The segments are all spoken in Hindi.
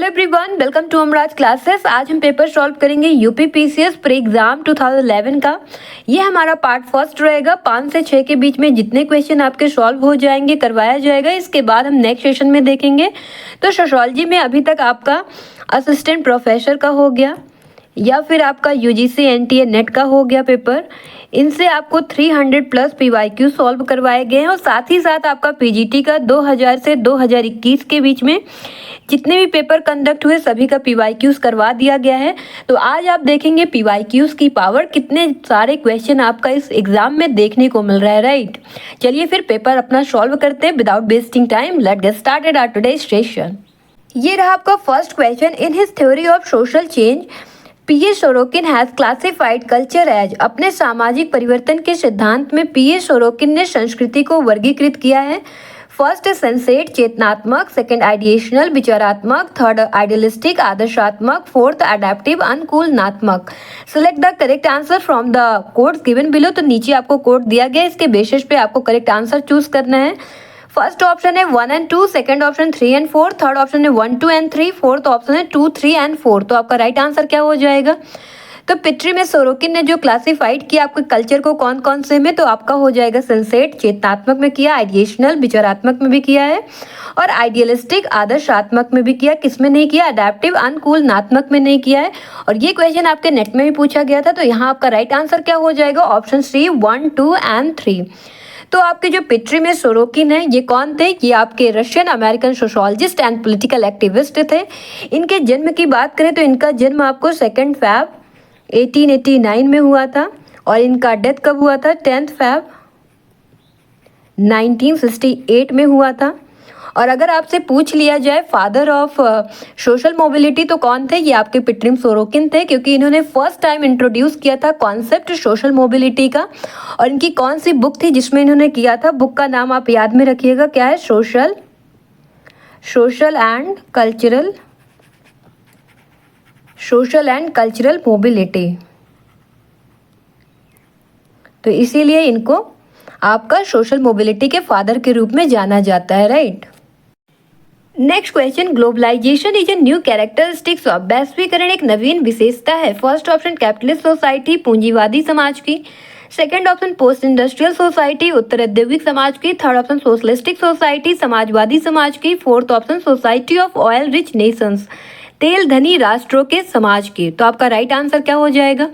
Everyone, welcome to Amraj classes. आज हम पेपर सॉल्व करेंगे यूपी पीसीएस प्री एग्जाम 2011 का। ये हमारा पार्ट फर्स्ट रहेगा। 5 से 6 के बीच में जितने क्वेश्चन आपके सॉल्व हो जाएंगे करवाया जाएगा। इसके बाद हम नेक्स्ट सेशन में देखेंगे। तो सोशियोलॉजी में अभी तक आपका असिस्टेंट प्रोफेसर का हो गया या फिर आपका यूजीसी एनटीए नेट का हो गया पेपर। इनसे आपको 300 प्लस पीवाईक्यू सॉल्व करवाए गए हैं और साथ ही साथ आपका पीजीटी का 2000 से 2021 के बीच में जितने भी पेपर कंडक्ट हुए सभी का पीवाईक्यूज करवा दिया गया है। तो आज आप देखेंगे पीवाईक्यूज की पावर, कितने सारे क्वेश्चन आपका इस एग्जाम में देखने को मिल रहा है, राइट। चलिए फिर पेपर अपना सॉल्व करते हैं without wasting time. Let's get started our today's session. ये रहा आपका first question. In his theory of social change P A Sorokin has classified culture as. अपने सामाजिक परिवर्तन के सिद्धांत में पीए सोरोकिन ने संस्कृति को वर्गीकृत किया है। फर्स्ट सेंसेट चेतनात्मक, सेकंड आइडिएशनल विचारात्मक, थर्ड आइडियलिस्टिक आदर्शात्मक, फोर्थ अडेप्टिव अनुकूलनात्मक। Select the correct answer from the codes given below. तो नीचे आपको कोड दिया गया, इसके बेसिस पे आपको करेक्ट आंसर चूज करना है। फर्स्ट ऑप्शन है 1 and 2, second option 3 and 4, third option है 1, 2 and 3, फोर्थ ऑप्शन है 2, 3 and 4। तो आपका राइट आंसर क्या हो जाएगा? तो पिट्री में सोरोकिन ने जो क्लासिफाइड किया आपके कल्चर को कौन कौन से में, तो आपका हो जाएगा सेंसेट चेतनात्मक में किया, आइडिएशनल विचारात्मक में भी किया है और आइडियलिस्टिक आदर्शात्मक में भी किया। किस में नहीं किया? अडेप्टिव अनुकूलनात्मक में नहीं किया है। और ये क्वेश्चन आपके नेट में भी पूछा गया था। तो यहाँ आपका राइट आंसर क्या हो जाएगा? Option C 1, 2 and 3। तो आपके जो पिट्री में सोरोकिन है ये कौन थे? ये आपके Russian American sociologist and political activist थे। इनके जन्म की बात करें तो इनका जन्म आपको 2 Feb 1889 में हुआ था और इनका डेथ कब हुआ था? 10 Feb 1968 में हुआ था। और अगर आपसे पूछ लिया जाए फादर ऑफ सोशल मोबिलिटी तो कौन थे? ये आपके पिट्रिम सोरोकिन थे, क्योंकि इन्होंने फर्स्ट टाइम इंट्रोड्यूस किया था कॉन्सेप्ट सोशल मोबिलिटी का। और इनकी कौन सी बुक थी जिसमें इन्होंने किया था? बुक का नाम आप याद में रखिएगा, क्या है? Social and cultural mobility. तो इसीलिए इनको आपका सोशल मोबिलिटी के फादर के रूप में जाना जाता है, right. Next question, globalization is a new characteristics of. वैश्वीकरण एक नवीन विशेषता है। फर्स्ट ऑप्शन कैपिटलिस्ट सोसाइटी, पूंजीवादी समाज की। Second option post industrial society, उत्तर औद्योगिक समाज की। थर्ड ऑप्शन सोशलिस्टिक सोसाइटी, समाजवादी समाज की। Fourth option society of oil rich nations, तेल धनी राष्ट्रों के समाज की। तो आपका राइट आंसर क्या हो जाएगा?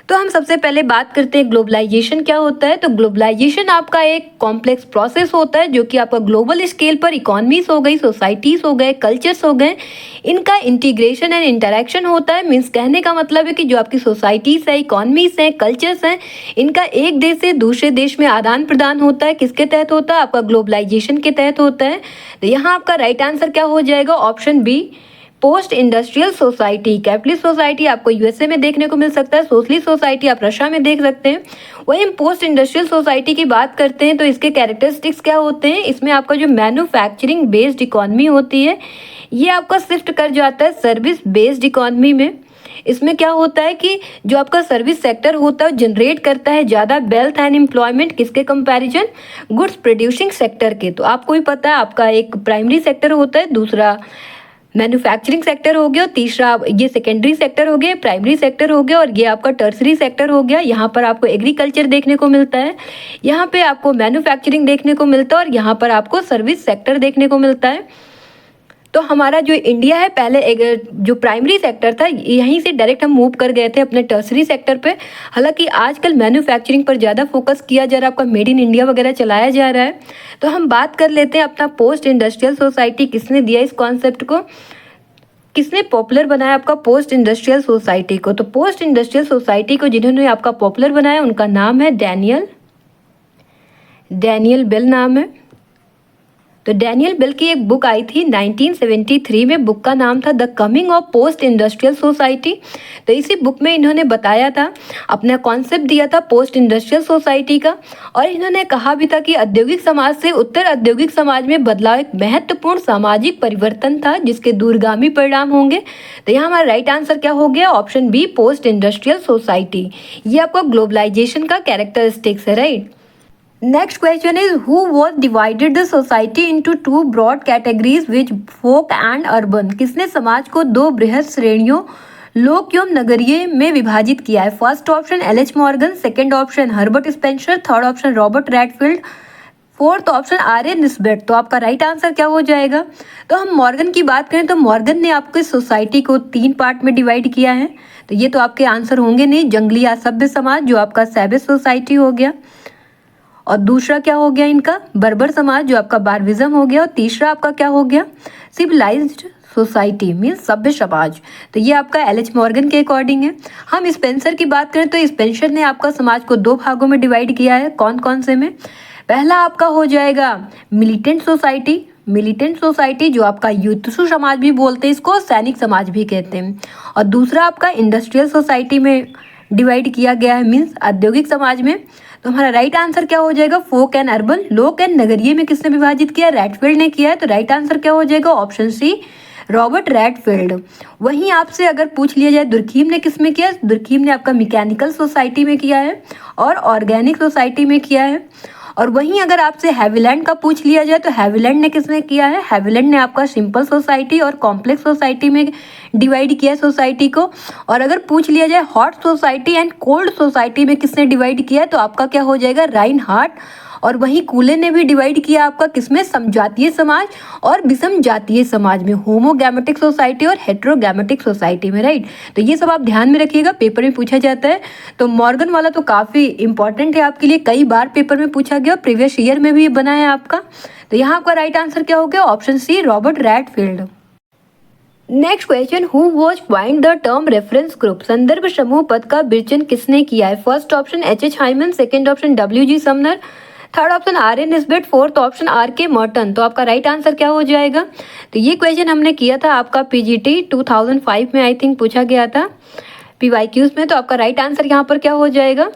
तो हम सबसे पहले बात करते हैं ग्लोबलाइजेशन क्या होता है। तो ग्लोबलाइजेशन आपका एक कॉम्प्लेक्स प्रोसेस होता है जो कि आपका ग्लोबल स्केल पर इकोनॉमीज हो गई, सोसाइटीज हो गए, कल्चर्स हो गए, इनका इंटीग्रेशन एंड इंटरेक्शन होता है। मीन्स कहने का मतलब है कि जो आपकी सोसाइटीज है, इकोनॉमीज हैं, कल्चर्स हैं, इनका एक देश से दूसरे देश में आदान प्रदान होता है। किसके तहत होता है? आपका ग्लोबलाइजेशन के तहत होता है। तो यहाँ आपका राइट आंसर क्या हो जाएगा? Option B, post industrial society. Capitalist society आपको यूएसए में देखने को मिल सकता है, सोशलिस्ट सोसाइटी आप रशिया में देख सकते हैं। वहीं हम पोस्ट इंडस्ट्रियल सोसाइटी की बात करते हैं तो इसके कैरेक्टरिस्टिक्स क्या होते हैं? इसमें आपका जो मैन्युफैक्चरिंग बेस्ड इकोनॉमी होती है ये आपका शिफ्ट कर जाता है सर्विस बेस्ड इकोनॉमी में। इसमें क्या होता है कि जो आपका सर्विस सेक्टर होता है जनरेट करता है ज़्यादा वेल्थ एंड एम्प्लॉयमेंट, किसके कंपैरिजन? गुड्स प्रोड्यूसिंग सेक्टर के। तो आपको ही पता है आपका एक प्राइमरी सेक्टर होता है, दूसरा मैन्युफैक्चरिंग सेक्टर हो गया, तीसरा ये सेकेंडरी सेक्टर हो गया, प्राइमरी सेक्टर हो गया और ये आपका टर्सरी सेक्टर हो गया। यहाँ पर आपको एग्रीकल्चर देखने को मिलता है, यहाँ पे आपको मैन्युफैक्चरिंग देखने को मिलता है और यहाँ पर आपको सर्विस सेक्टर देखने को मिलता है। तो हमारा जो इंडिया है पहले जो प्राइमरी सेक्टर था यहीं से डायरेक्ट हम मूव कर गए थे अपने टर्सरी सेक्टर पे। हालांकि आजकल मैन्युफैक्चरिंग पर ज़्यादा फोकस किया जा रहा है, आपका मेड इन इंडिया वगैरह चलाया जा रहा है। तो हम बात कर लेते हैं अपना पोस्ट इंडस्ट्रियल सोसाइटी किसने दिया इस कॉन्सेप्ट को, किसने पॉपुलर बनाया आपका पोस्ट इंडस्ट्रियल सोसाइटी को। तो पोस्ट इंडस्ट्रियल सोसाइटी को जिन्होंने आपका पॉपुलर बनाया उनका नाम है डैनियल बेल नाम है। तो डैनियल बेल की एक बुक आई थी 1973 में, बुक का नाम था the coming of post industrial society. तो इसी बुक में इन्होंने बताया था, अपना कॉन्सेप्ट दिया था पोस्ट इंडस्ट्रियल सोसाइटी का। और इन्होंने कहा भी था कि औद्योगिक समाज से उत्तर औद्योगिक समाज में बदलाव एक महत्वपूर्ण सामाजिक परिवर्तन था जिसके दूरगामी परिणाम होंगे। तो यहाँ हमारा राइट आंसर क्या हो गया? Option B, post industrial society. ये आपका ग्लोबलाइजेशन का कैरेक्टरिस्टिक्स है, right. Next question is who was divided the society into two broad categories which folk and urban. किसने समाज को दो बृहद श्रेणियों लोक एवं नगरीय में विभाजित किया है। First option L H. Morgan, second option Herbert Spencer, third option Robert Redfield, fourth option R A Nisbet. तो आपका राइट आंसर क्या हो जाएगा। तो हम मॉर्गन की बात करें तो मॉर्गन ने आपके सोसाइटी को 3 पार्ट में डिवाइड किया है। तो ये तो आपके आंसर होंगे नहीं। जंगली असभ्य समाज जो आपका सैवेज सोसाइटी हो गया, और दूसरा क्या हो गया इनका बर्बर समाज जो आपका बार्बिज्म हो गया, और तीसरा आपका क्या हो गया सिविलाइज्ड सोसाइटी मीन्स सभ्य समाज। तो ये आपका एल.एच. मॉर्गन के अकॉर्डिंग है। हम स्पेंसर की बात करें तो स्पेंसर ने आपका समाज को 2 भागों में डिवाइड किया है। कौन कौन से में। पहला आपका हो जाएगा मिलिटेंट सोसाइटी। मिलिटेंट सोसाइटी जो आपका युद्धसु समाज भी बोलते हैं, इसको सैनिक समाज भी कहते हैं। और दूसरा आपका इंडस्ट्रियल सोसाइटी में डिवाइड किया गया है मीन्स औद्योगिक समाज में। तो हमारा राइट आंसर क्या हो जाएगा फोक एंड अर्बन। लोक एंड नगरीय में किसने विभाजित किया रेडफील्ड ने किया है। तो राइट आंसर क्या हो जाएगा ऑप्शन सी रॉबर्ट रेडफील्ड। वहीं आपसे अगर पूछ लिया जाए दुर्खीम ने किस में किया। दुर्खीम ने आपका मैकेनिकल सोसाइटी में किया है और ऑर्गेनिक सोसाइटी में किया है। और वहीं अगर आपसे हैविलैंड का पूछ लिया जाए तो हैविलैंड ने किसने किया है। हैविलैंड ने आपका सिंपल सोसाइटी और कॉम्प्लेक्स सोसाइटी में डिवाइड किया है सोसाइटी को। और अगर पूछ लिया जाए hot society and cold society में किसने डिवाइड किया है तो आपका क्या हो जाएगा राइनहार्ट। और वहीं कूले ने भी डिवाइड किया आपका किसमें समजातीय समाज और विषम जातीय समाज में, होमोगैमेटिक सोसाइटी और हेट्रोगैमेटिक सोसाइटी में। राइट। तो ये सब आप ध्यान में रखिएगा, पेपर में पूछा जाता है। तो मॉर्गन वाला तो काफ़ी इंपॉर्टेंट है आपके लिए, कई बार पेपर में पूछा गया, प्रीवियस ईयर में भी ये बना है आपका। तो यहाँ आपका राइट आंसर क्या हो गया option C Robert Redfield. Next question who was coined the term reference group. संदर्भ समूह पद का विरचन किसने किया है। First option H H. Hyman, second option W G. Sumner, third option R A Nisbet, fourth option R K. Merton. तो आपका राइट आंसर क्या हो जाएगा। तो ये क्वेश्चन हमने किया था आपका पीजीटी 2005 में आई थिंक पूछा गया था पीवाईक्यूज में। तो आपका राइट आंसर यहाँ पर क्या हो जाएगा।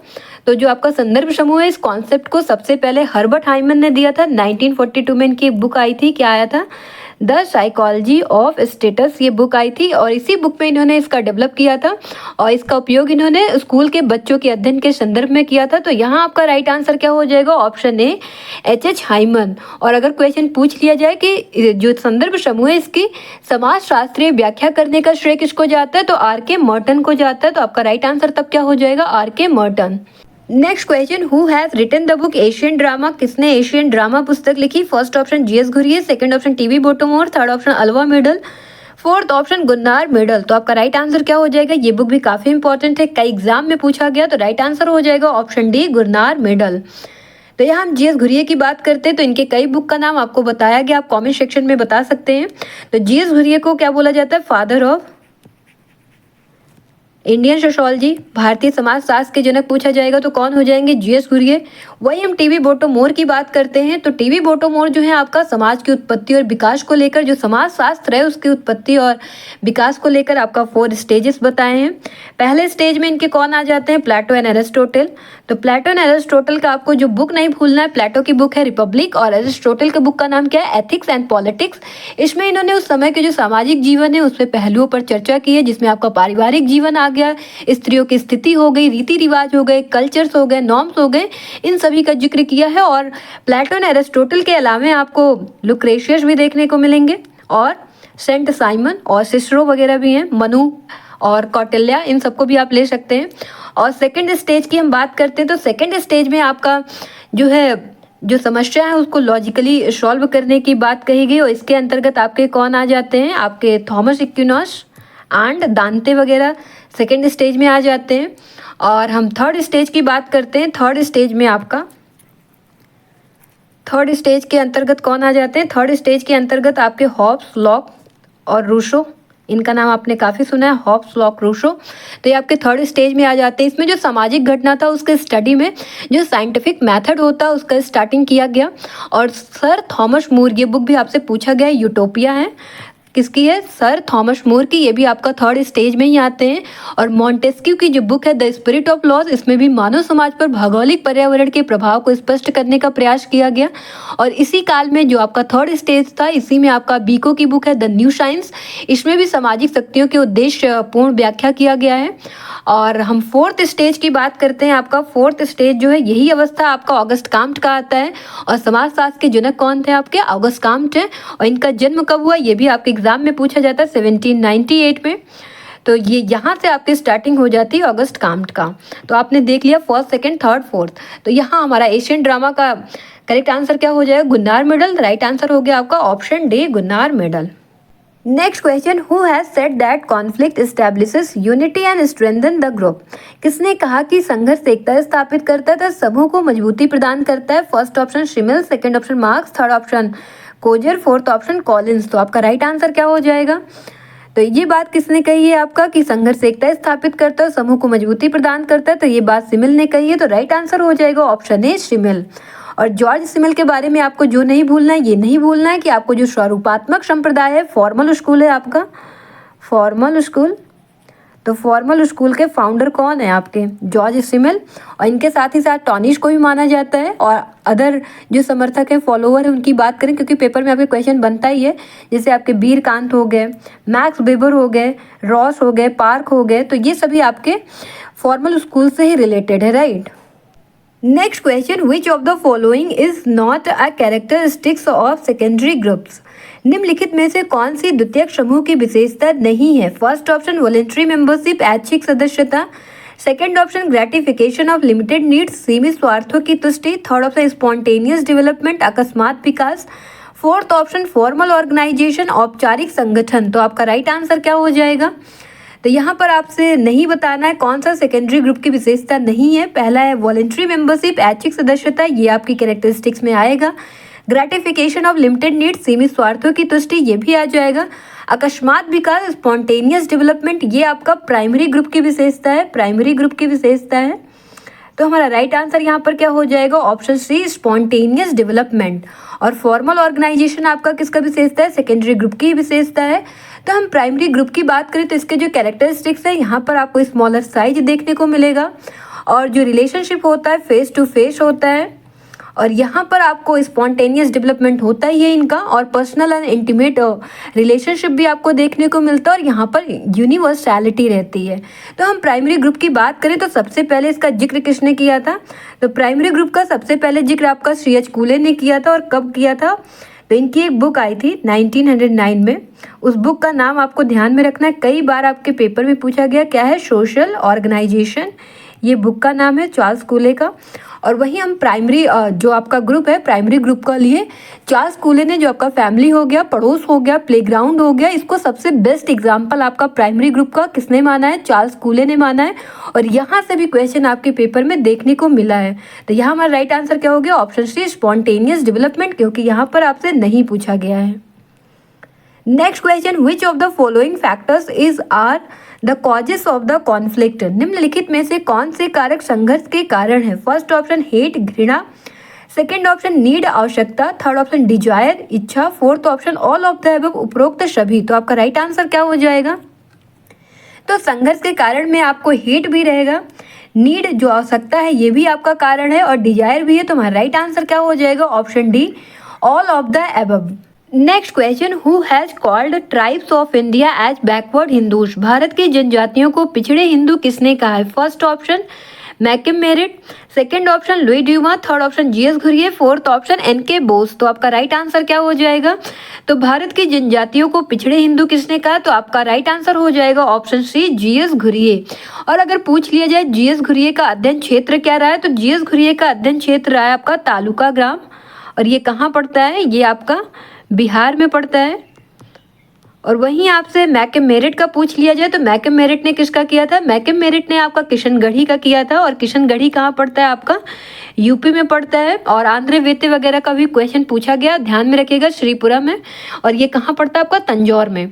तो जो आपका संदर्भ समूह है इस कॉन्सेप्ट को सबसे पहले हर्बर्ट हाइमन ने दिया था। 1942 में इनकी एक बुक आई थी, क्या आया था द साइकोलॉजी ऑफ स्टेटस, ये बुक आई थी। और इसी बुक में इन्होंने इसका डेवलप किया था और इसका उपयोग इन्होंने स्कूल के बच्चों के अध्ययन के संदर्भ में किया था। तो यहाँ आपका राइट आंसर क्या हो जाएगा ऑप्शन ए एच.एच. हाइमन। और अगर क्वेश्चन पूछ लिया जाए कि जो संदर्भ समूह है इसकी समाज शास्त्रीय व्याख्या करने का श्रेय किसको जाता है तो आर.के. मर्टन को जाता है। तो आपका राइट आंसर तब क्या हो जाएगा R K. Merton. Next question who has written the book Asian drama. किसने एशियन ड्रामा पुस्तक लिखी। First option G S. Ghurye, second option T V. Bottomore, third option Alva Myrdal, fourth option Gunnar Myrdal. तो आपका राइट आंसर क्या हो जाएगा। ये बुक भी काफी इंपॉर्टेंट है, कई एग्जाम में पूछा गया। तो राइट आंसर हो जाएगा ऑप्शन डी गुन्नार मिडल। तो यहाँ हम जी.एस. घुरिये की बात करते हैं तो इनके कई बुक का नाम आपको बताया गया, आप कॉमेंट सेक्शन में बता सकते हैं। तो जी.एस. घुरिये को क्या बोला जाता है फादर ऑफ इंडियन सोशोलॉजी, भारतीय समाजशास्त्र के जनक पूछा जाएगा तो कौन हो जाएंगे जी.एस. घुरिये। वही हम टी.वी. बोटोमोर की बात करते हैं तो टी.वी. बोटोमोर जो है आपका समाज की उत्पत्ति और विकास को लेकर, जो समाजशास्त्र है उसकी उत्पत्ति और विकास को लेकर आपका 4 स्टेजेस बताए हैं। पहले स्टेज में इनके कौन आ जाते हैं प्लेटो एंड एरिस्टोटल। तो प्लेटो एंड एरिस्टोटल का आपको जो बुक नहीं भूलना है, प्लेटो की बुक है रिपब्लिक और एरिस्टोटल के बुक का नाम क्या है एथिक्स एंड पॉलिटिक्स। इसमें इन्होंने उस समय के जो सामाजिक जीवन है उस पर पहलुओं पर चर्चा की है, जिसमें आपका पारिवारिक जीवन आ गया, स्त्रियों की स्थिति हो गई, रीति रिवाज हो गए, कल्चर्स हो गए, नॉर्म्स हो गए, इन सभी का जिक्र किया है। और प्लेटो एंड एरिस्टोटल के अलावा आपको लुक्रेशियस भी देखने को मिलेंगे और सेंट साइमन और सिसरो वगैरह भी हैं, मनु और कौटिल्य, इन सबको भी आप ले सकते हैं। और सेकंड स्टेज की हम बात करते हैं तो सेकंड स्टेज में आपका जो है जो समस्या है उसको लॉजिकली सॉल्व करने की बात कही गई। और इसके अंतर्गत आपके कौन आ जाते हैं, आपके थॉमस एक्विनॉस एंड दांते वगैरह सेकेंड स्टेज में आ जाते हैं। और हम थर्ड स्टेज की बात करते हैं। थर्ड स्टेज में आपका थर्ड स्टेज के अंतर्गत कौन आ जाते हैं। थर्ड स्टेज के अंतर्गत आपके हॉब्स, लॉक और रूसो, इनका नाम आपने काफ़ी सुना है, हॉब्स, लॉक, रूसो। तो ये आपके थर्ड स्टेज में आ जाते हैं। इसमें जो सामाजिक घटना था उसके स्टडी में जो साइंटिफिक मेथड होता है उसका स्टार्टिंग किया गया। और सर थॉमस मूर, ये बुक भी आपसे पूछा गया, यूटोपिया है। किसकी है? सर थॉमस मोर की। ये भी आपका थर्ड स्टेज में ही आते हैं। और मॉन्टेस्क्यू की जो बुक है द स्पिरिट ऑफ लॉज, इसमें भी मानव समाज पर भौगोलिक पर्यावरण के प्रभाव को स्पष्ट करने का प्रयास किया गया। और इसी काल में जो आपका थर्ड स्टेज था, इसी में आपका बीको की बुक है द न्यू साइंस, इसमें भी सामाजिक शक्तियों के उद्देश्य पूर्ण व्याख्या किया गया है। और हम फोर्थ स्टेज की बात करते हैं। आपका फोर्थ स्टेज जो है, यही अवस्था आपका ऑगस्ट काम्ट का आता है। और समाजशास्त्र के जनक कौन थे आपके? ऑगस्ट काम्ट है। और इनका जन्म कब हुआ, ये भी आपके एग्जाम में पूछा जाता है 1798 में। तो ये यहाँ से आपकी स्टार्टिंग हो जाती है ऑगस्ट काम्ट का। तो आपने देख लिया फर्स्ट, सेकंड, थर्ड, फोर्थ। तो यहाँ हमारा एशियन ड्रामा का करेक्ट आंसर क्या हो जाएगा? Gunnar Myrdal. राइट आंसर हो गया आपका option D, Gunnar Myrdal. Next question, who has said that conflict establishes unity and strengthen the group? किसने कहा कि संघर्ष एकता स्थापित करता है तथा समूह को मजबूती प्रदान करता है? First option Simmel, second option Marx, third option Coser, fourth option Collins. तो आपका राइट आंसर क्या हो जाएगा? तो ये बात किसने कही है आपका कि संघर्ष एकता स्थापित करता है, समूह को मजबूती प्रदान करता है? तो ये बात सिमिल ने कही है। तो राइट आंसर हो जाएगा ऑप्शन ए, सिमिल। और जॉर्ज सिमिल के बारे में आपको जो नहीं भूलना है, ये नहीं भूलना है कि आपको जो स्वरूपात्मक संप्रदाय है, फॉर्मल स्कूल है आपका, फॉर्मल स्कूल। तो फॉर्मल स्कूल के फाउंडर कौन है आपके? George simile. और इनके साथ ही साथ टॉनिश को भी माना जाता है। और अदर जो समर्थक हैं, फॉलोअर हैं, उनकी बात करें, क्योंकि पेपर में आपके क्वेश्चन बनता ही है, जैसे आपके बीर कांत हो गए, मैक्स वेबर हो गए, रॉस हो गए, पार्क हो गए, तो ये सभी आपके फॉर्मल स्कूल से ही रिलेटेड है, right. Next question, which of the following is not a characteristics of secondary groups? निम्नलिखित में से कौन सी द्वितीयक समूह की विशेषता नहीं है? फर्स्ट ऑप्शन वॉलेंट्री मेंबरशिप, ऐच्छिक सदस्यता। Second option gratification of limited needs, सीमित स्वार्थों की तुष्टि। थर्ड ऑप्शन स्पॉन्टेनियस डेवलपमेंट, अकस्मात विकास। फोर्थ ऑप्शन फॉर्मल ऑर्गेनाइजेशन, औपचारिक संगठन। तो आपका राइट आंसर क्या हो जाएगा? तो यहाँ पर आपसे नहीं बताना है कौन सा सेकेंडरी ग्रुप की विशेषता नहीं है। पहला है वॉलेंट्री मेंबरशिप, ऐच्छिक सदस्यता, ये आपकी कैरेक्टरिस्टिक्स में आएगा। ग्रेटिफिकेशन ऑफ लिमिटेड नीड्स, सीमित स्वार्थों की तुष्टि, ये भी आ जाएगा। अकस्मात विकास, स्पॉन्टेनियस डेवलपमेंट, ये आपका प्राइमरी ग्रुप की विशेषता है, प्राइमरी ग्रुप की विशेषता है। तो हमारा राइट आंसर यहाँ पर क्या हो जाएगा? Option C, spontaneous development. और फॉर्मल ऑर्गेनाइजेशन आपका किसका विशेषता है? सेकेंडरी ग्रुप की विशेषता है। तो हम प्राइमरी ग्रुप की बात करें तो इसके जो कैरेक्टरिस्टिक्स है, यहाँ पर आपको स्मॉलर साइज देखने को मिलेगा। और जो रिलेशनशिप होता है फेस टू फेस होता है। और यहाँ पर आपको स्पॉन्टेनियस डेवलपमेंट होता ही है इनका। और पर्सनल एंड इंटीमेट रिलेशनशिप भी आपको देखने को मिलता है। और यहाँ पर यूनिवर्सैलिटी रहती है। तो हम प्राइमरी ग्रुप की बात करें तो सबसे पहले इसका जिक्र किसने किया था? तो प्राइमरी ग्रुप का सबसे पहले जिक्र आपका सी.एच. कूले ने किया था। और कब किया था? तो इनकी एक बुक आई थी 1909 में। उस बुक का नाम आपको ध्यान में रखना है, कई बार आपके पेपर में पूछा गया। क्या है? सोशल ऑर्गेनाइजेशन, ये बुक का नाम है चार्ल्स कूले का। और वहीं हम प्राइमरी जो आपका ग्रुप है, प्राइमरी ग्रुप का लिए चार्ल्स कूले ने जो आपका फैमिली हो गया, पड़ोस हो गया, प्लेग्राउंड हो गया, इसको सबसे बेस्ट एग्जाम्पल आपका प्राइमरी ग्रुप का किसने माना है? चार्ल्स कूले ने माना है। और यहाँ से भी क्वेश्चन आपके पेपर में देखने को मिला है। तो यहाँ हमारा राइट आंसर क्या हो गया? ऑप्शन सी, स्पॉन्टेनियस डेवलपमेंट, क्योंकि यहाँ पर आपसे नहीं पूछा गया है। Next question, which of the following factors is are the causes of the conflict? निम्नलिखित में से कौन से कारक संघर्ष के कारण है? फर्स्ट ऑप्शन हेट, घृणा। सेकंड ऑप्शन नीड, आवश्यकता। थर्ड ऑप्शन डिजायर, इच्छा। Fourth option all of the above, उपरोक्त सभी। तो आपका राइट आंसर क्या हो जाएगा? तो संघर्ष के कारण में आपको हेट भी रहेगा, नीड जो आवश्यकता है ये भी आपका कारण है, और डिजायर भी है। तो हमारा राइट आंसर क्या हो जाएगा? Option D, all of the above. Next question, who has called tribes of India as backward Hindus? भारत की जनजातियों को पिछड़े हिंदू किसने कहा है? First option McKim Marriott, second option Louis Dumont, third option G S. Ghurye, fourth option N K. Bose. तो आपका राइट आंसर क्या हो जाएगा? तो भारत की जनजातियों को पिछड़े हिंदू किसने कहा? तो आपका राइट आंसर हो जाएगा ऑप्शन सी, जी.एस. घुरिये। और अगर पूछ लिया जाए जी.एस. घुरिये का अध्ययन क्षेत्र क्या रहा है, तो जी.एस. घुरिये का अध्ययन क्षेत्र रहा है आपका तालुका ग्राम। और ये कहाँ पड़ता है? ये आपका बिहार में पड़ता है। और वहीं आपसे मैकम मेरिट का पूछ लिया जाए तो मैकम मेरिट ने किसका किया था? मैकम मेरिट ने आपका किशनगढ़ी का किया था। और किशनगढ़ी कहाँ पड़ता है? आपका यूपी में पड़ता है। और आंध्र वेते वगैरह का भी क्वेश्चन पूछा गया, ध्यान में रखिएगा, श्रीपुरा में। और ये कहाँ पड़ता है? आपका तंजौर में।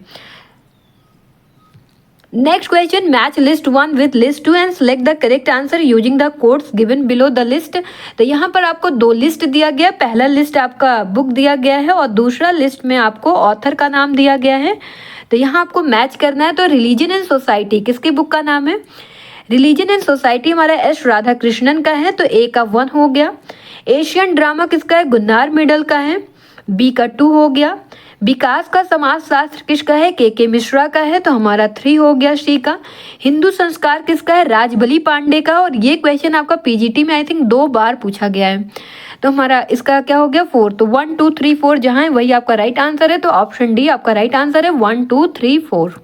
Next question, match list 1 with list 2 and select the correct answer using the codes given below the list. तो यहाँ पर आपको दो लिस्ट दिया गया, पहला लिस्ट आपका बुक दिया गया है और दूसरा लिस्ट में आपको ऑथर का नाम दिया गया है। तो यहाँ आपको मैच करना है। तो रिलीजन एंड सोसाइटी किसकी बुक का नाम है? रिलीजन एंड सोसाइटी हमारा एस राधा कृष्णन का है, तो ए का 1 हो गया। एशियन ड्रामा किसका है? गुन्नार मिडल का है, बी का 2 हो गया। विकास का समाजशास्त्र किसका है? के मिश्रा का है, तो हमारा 3 हो गया सी का। हिंदू संस्कार किसका है? राजबली पांडे का। और ये क्वेश्चन आपका पीजीटी में आई थिंक 2 बार पूछा गया है, तो हमारा इसका क्या हो गया 4। तो 1 2 3 4 जहां है वही आपका राइट आंसर है, तो ऑप्शन डी आपका राइट आंसर है 1 2 3 4।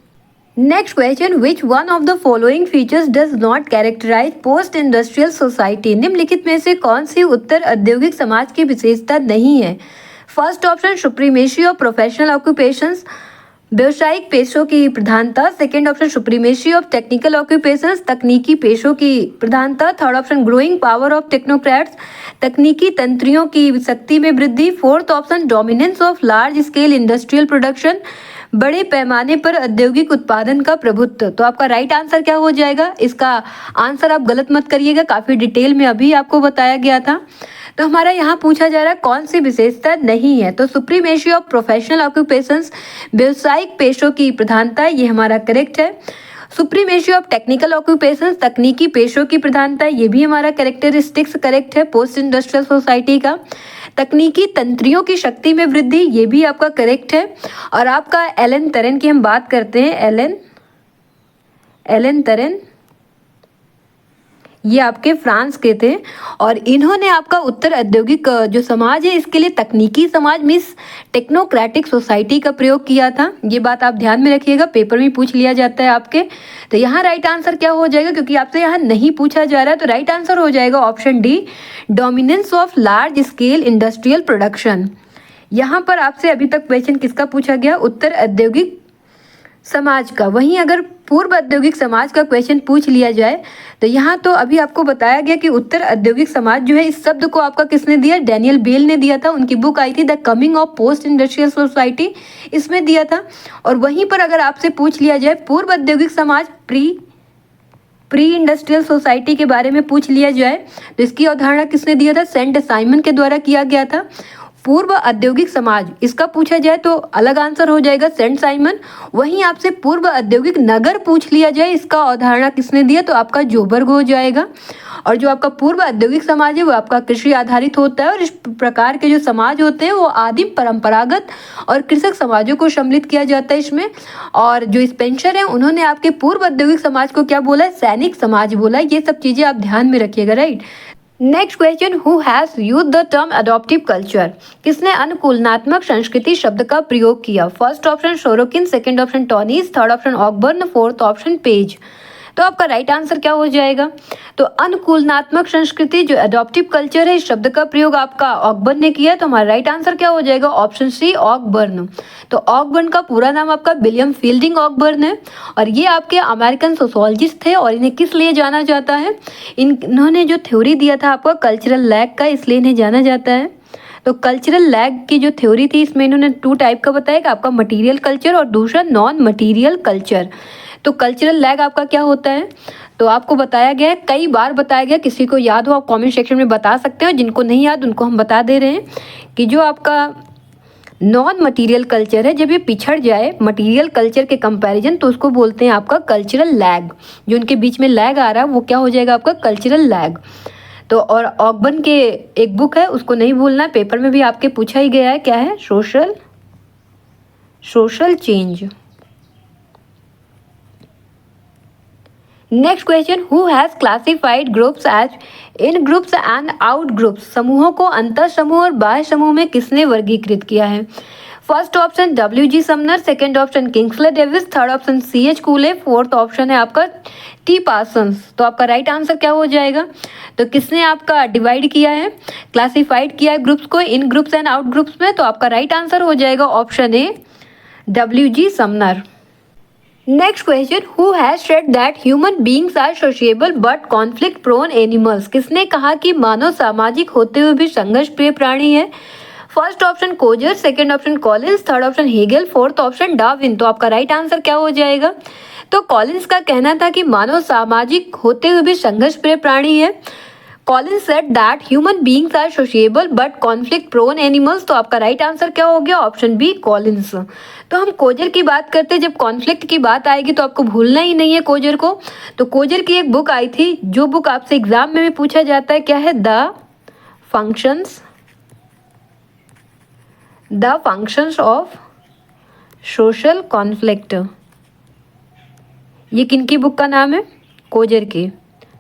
Next question, which one of the following features does not characterize post industrial society? निम्नलिखित में से कौन सी उत्तर औद्योगिक समाज की विशेषता नहीं है? First option, supremacy of professional occupations, व्यवसायिक पेशों की प्रधानता। Second option, supremacy of technical occupations, तकनीकी पेशों की प्रधानता। Third option, growing power of technocrats, तकनीकी तंत्रियों की शक्ति में वृद्धि। Fourth option, dominance of large scale industrial production, बड़े पैमाने पर औद्योगिक उत्पादन का प्रभुत्व। तो आपका राइट आंसर क्या हो जाएगा? इसका आंसर आप गलत मत करिएगा, काफी डिटेल में अभी आपको बताया गया था। तो हमारा यहाँ पूछा जा रहा है कौन सी विशेषता नहीं है? तो सुप्रीमेसी ऑफ प्रोफेशनल ऑक्यूपेशंस, व्यवसायिक पेशों की प्रधानता, ये हमारा करेक्ट है। सुप्रीमेसी ऑफ टेक्निकल ऑक्यूपेशंस, तकनीकी पेशों की प्रधानता, ये भी हमारा कैरेक्टरिस्टिक्स करेक्ट है पोस्ट इंडस्ट्रियल सोसाइटी का। तकनीकी तंत्रियों की शक्ति में वृद्धि, ये भी आपका करेक्ट है। और आपका एलन तरन की हम बात करते हैं, एलन तरन, ये आपके फ्रांस के थे और इन्होंने आपका उत्तर औद्योगिक जो समाज है इसके लिए तकनीकी समाज मीन्स टेक्नोक्रेटिक सोसाइटी का प्रयोग किया था। ये बात आप ध्यान में रखिएगा, पेपर में पूछ लिया जाता है आपके। तो यहाँ राइट आंसर क्या हो जाएगा? क्योंकि आपसे यहाँ नहीं पूछा जा रहा है, तो राइट आंसर हो जाएगा option D, dominance of large scale industrial production. यहाँ पर आपसे अभी तक क्वेश्चन किसका पूछा गया? उत्तर औद्योगिक समाज का। वहीं अगर पूर्व औद्योगिक समाज का क्वेश्चन पूछ लिया जाए तो यहाँ तो अभी आपको बताया गया कि उत्तर औद्योगिक समाज जो है, इस शब्द को आपका किसने दिया? डैनियल बेल ने दिया था। उनकी बुक आई थी the coming of post industrial society, इसमें दिया था। और वहीं पर अगर आपसे पूछ लिया जाए पूर्व औद्योगिक समाज, प्री इंडस्ट्रियल सोसाइटी के बारे में पूछ लिया जाए तो इसकी अवधारणा किसने दिया था? सेंट साइमन के द्वारा किया गया था। पूर्व औद्योगिक समाज इसका पूछा जाए तो अलग आंसर हो जाएगा सेंट साइमन। वहीं आपसे पूर्व औद्योगिक नगर पूछ लिया जाए, इसका अवधारणा किसने दिया? तो आपका जोबर्ग हो जाएगा। और जो आपका पूर्व औद्योगिक समाज है वो आपका कृषि आधारित होता है और इस प्रकार के जो समाज होते हैं वो आदिम परंपरागत और कृषक समाजों को सम्मिलित किया जाता है इसमें। और जो स्पेंसर है उन्होंने आपके पूर्व औद्योगिक समाज को क्या बोला है? सैनिक समाज बोला है। ये सब चीजें आप ध्यान में रखिएगा, right. Next question, who has use the term adoptive culture? किसने अनुकूलनात्मक संस्कृति शब्द का प्रयोग किया? First option Sorokin, second option Tonnies, third option Ogburn, fourth option Page. तो आपका राइट आंसर क्या हो जाएगा? तो अनुकूलनात्मक संस्कृति जो अडॉप्टिव कल्चर है, इस शब्द का प्रयोग आपका ऑकबर्न ने किया। तो हमारा राइट आंसर क्या हो जाएगा? Option C, Ogburn. तो ऑकबर्न का पूरा नाम आपका विलियम फील्डिंग ऑकबर्न है और ये आपके अमेरिकन सोशोलॉजिस्ट थे। और इन्हें किस लिए जाना जाता है? इन्होंने जो थ्योरी दिया था आपका कल्चरल लैग का, इसलिए इन्हें जाना जाता है। तो कल्चरल लैग की जो थ्योरी थी इसमें इन्होंने 2 टाइप का बताया कि आपका मटेरियल कल्चर और दूसरा नॉन मटेरियल कल्चर। तो कल्चरल लैग आपका क्या होता है? तो आपको बताया गया है, कई बार बताया गया, किसी को याद हो आप कमेंट सेक्शन में बता सकते हो, जिनको नहीं याद उनको हम बता दे रहे हैं कि जो आपका नॉन मटेरियल कल्चर है जब ये पिछड़ जाए मटेरियल कल्चर के कंपैरिजन तो उसको बोलते हैं आपका कल्चरल लैग। जो उनके बीच में लैग आ रहा है वो क्या हो जाएगा? आपका कल्चरल लैग। तो और ऑकबर्न के एक बुक है उसको नहीं भूलना है, पेपर में भी आपके पूछा ही गया है, क्या है? Social change. Next question, who has classified groups as in groups and out groups? समूहों को अंतर समूह और बाह्य समूह में किसने वर्गीकृत किया है? First option WG Sumner, second option Kingsley Davis, third option CH कूले, fourth option है आपका T पार्सन्स। तो आपका राइट आंसर क्या हो जाएगा? तो किसने आपका डिवाइड किया है, क्लासिफाइड किया है ग्रुप्स को in groups and out groups में? तो आपका राइट आंसर हो जाएगा option A, WG Sumner. Next question, who has said that human beings are sociable but conflict prone animals? किसने कहा कि मानव सामाजिक होते हुए भी संघर्ष प्रिय प्राणी है? First option Coser, second option Collins, third option Hegel, fourth option Darwin. तो आपका राइट आंसर क्या हो जाएगा? तो कॉलिंस का कहना था कि मानव सामाजिक होते हुए भी संघर्ष प्रिय प्राणी है। Collins said that human beings are sociable but conflict prone animals. तो आपका राइट आंसर क्या हो गया? Option B Collins. तो हम कोजर की बात करते हैं, जब कॉन्फ्लिक्ट की बात आएगी तो आपको भूलना ही नहीं है कोजर को। तो कोजर की एक बुक आई थी, जो बुक आपसे एग्जाम में भी पूछा जाता है, क्या है? The functions of social conflict. ये किनकी बुक का नाम है? कोजर की।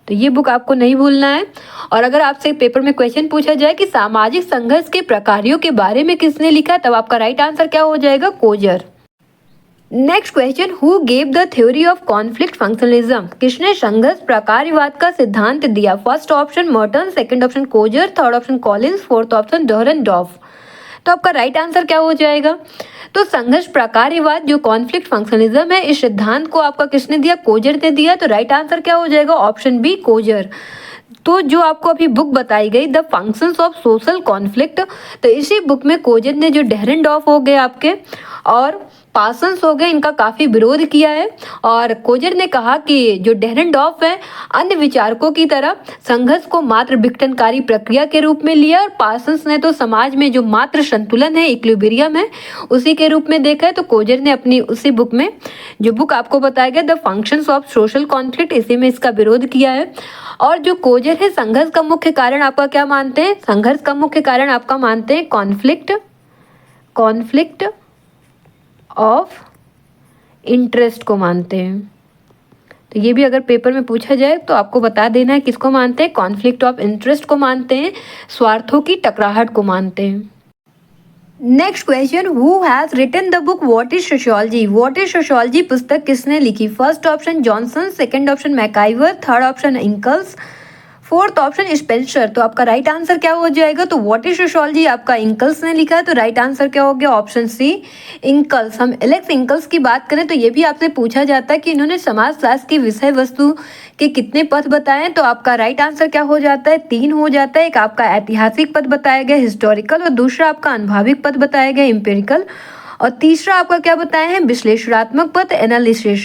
तो ये बुक आपको नहीं भूलना है। और अगर आपसे पेपर में क्वेश्चन पूछा जाए कि सामाजिक संघर्ष के प्रकारों के बारे में किसने लिखा, तब आपका राइट आंसर क्या हो जाएगा? Coser. Next question, who gave the theory of conflict functionalism? किसने संघर्ष प्रकारवाद का सिद्धांत दिया? First option Merton, second option Coser, third option Collins, fourth option Dahrendorf. तो आपका राइट आंसर क्या हो जाएगा? तो संघर्ष प्रकारवाद जो कॉन्फ्लिक्ट फंक्शनलिज्म है, इस सिद्धांत को आपका किसने दिया? कोजर ने दिया। तो राइट आंसर क्या हो जाएगा? Option B Coser. तो जो आपको अभी बुक बताई गई the functions of social conflict, तो इसी बुक में कोजर ने जो डेरेनडॉर्फ हो गए आपके और पार्सन्स हो गए, इनका काफ़ी विरोध किया है। और कोजर ने कहा कि जो डेरेनडॉर्फ है अन्य विचारकों की तरह संघर्ष को मात्र विघटनकारी प्रक्रिया के रूप में लिया, और पार्सन्स ने तो समाज में जो मात्र संतुलन है, इक्विलिब्रियम है, उसी के रूप में देखा है। तो कोजर ने अपनी उसी बुक में, जो बुक आपको बताया गया the functions of social conflict, इसी में इसका विरोध किया है। और जो कोजर है संघर्ष का मुख्य कारण आपका क्या मानते हैं? संघर्ष का मुख्य कारण आपका मानते हैं कॉन्फ्लिक्ट ऑफ इंटरेस्ट को मानते हैं। तो ये भी अगर पेपर में पूछा जाए तो आपको बता देना है किसको मानते हैं? कॉन्फ्लिक्ट ऑफ इंटरेस्ट को मानते हैं, स्वार्थों की टकराहट को मानते हैं। Next question, who has written the book what is sociology? What is sociology पुस्तक किसने लिखी? First option Johnson, second option MacIver, third option Inkeles, fourth option Spencer. तो आपका राइट आंसर क्या हो जाएगा? तो व्हाट इज सोशियोलॉजी आपका इंकल्स ने लिखा है। तो राइट आंसर क्या हो गया? Option C Inkeles. हम एलेक्स इंकल्स की बात करें तो ये भी आपसे पूछा जाता है कि इन्होंने समाजशास्त्र की विषय वस्तु के कितने पद बताए हैं। तो आपका राइट आंसर क्या हो जाता है? 3 हो जाता है। एक आपका ऐतिहासिक पद बताया गया हिस्टोरिकल, और दूसरा आपका अनुभविक पद बताया गया एम्पिरिकल, और तीसरा आपका क्या बताया है? विश्लेषणात्मक पद एनालिसिस।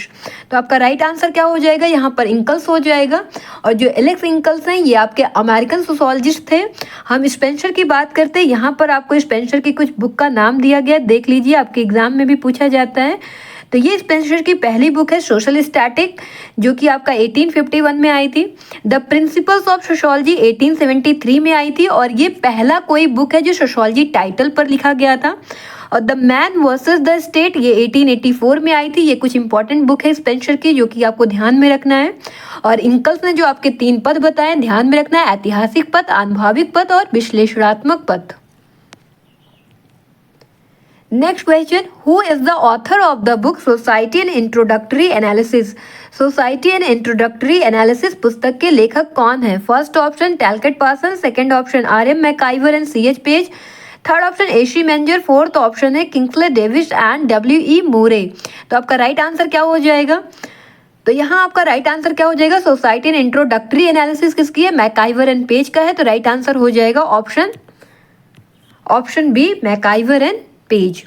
तो आपका राइट आंसर क्या हो जाएगा? यहाँ पर इंकल्स हो जाएगा। और जो एलेक्स इंकल्स हैं ये आपके अमेरिकन सोशोलॉजिस्ट थे। हम स्पेंसर की बात करते हैं, यहाँ पर आपको स्पेंसर की कुछ बुक का नाम दिया गया, देख लीजिए, आपके एग्जाम में भी पूछा जाता है। तो ये स्पेंसर की पहली बुक है सोशल स्टैटिक, जो कि आपका 1851 में आई थी। द प्रिंसिपल्स ऑफ सोशोलॉजी 1873 में आई थी, और ये पहला कोई बुक है जो सोशोलॉजी टाइटल पर लिखा गया था। और the man versus the state ये 1884 में आई थी। ये कुछ इंपॉर्टेंट बुक है स्पेंसर की, जो कि आपको ध्यान में रखना है। और इंकल्स ने जो आपके 3 पद बताए ध्यान में रखना है, ऐतिहासिक पद, अनुभविक पद और विश्लेषणात्मक पद। Next question, who is the author of the book society and introductory analysis? Society and introductory analysis पुस्तक के लेखक कौन है? First option Talcott Parson, second option RM MacIver and CH Page, third option AC Menger, fourth option है Kingsley Davis and WE Moore. तो आपका राइट आंसर क्या हो जाएगा? तो यहाँ आपका राइट आंसर क्या हो जाएगा? सोसाइटी एंड इंट्रोडक्टरी एनालिसिस किसकी है? मैकाइवर एंड पेज का है। तो राइट आंसर हो जाएगा option B MacIver and Page.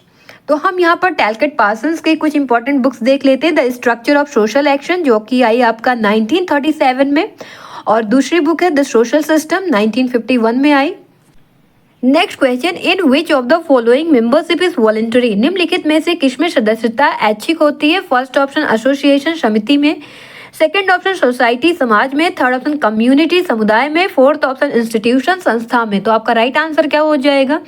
तो हम यहाँ पर टैलकेट पार्सन्स के कुछ इंपॉर्टेंट बुक्स देख लेते हैं। The structure of social action, जो कि आई आपका 1937 में, और दूसरी बुक है द सोशल सिस्टम, 1951 में आई। Next question, in which of the following membership is voluntary? निम्नलिखित में से किसमें सदस्यता ऐच्छिक होती है? फर्स्ट ऑप्शन एसोसिएशन समिति में, सेकंड ऑप्शन सोसाइटी समाज में, थर्ड ऑप्शन कम्युनिटी समुदाय में, फोर्थ ऑप्शन इंस्टीट्यूशन संस्था में। तो आपका राइट आंसर क्या हो जाएगा?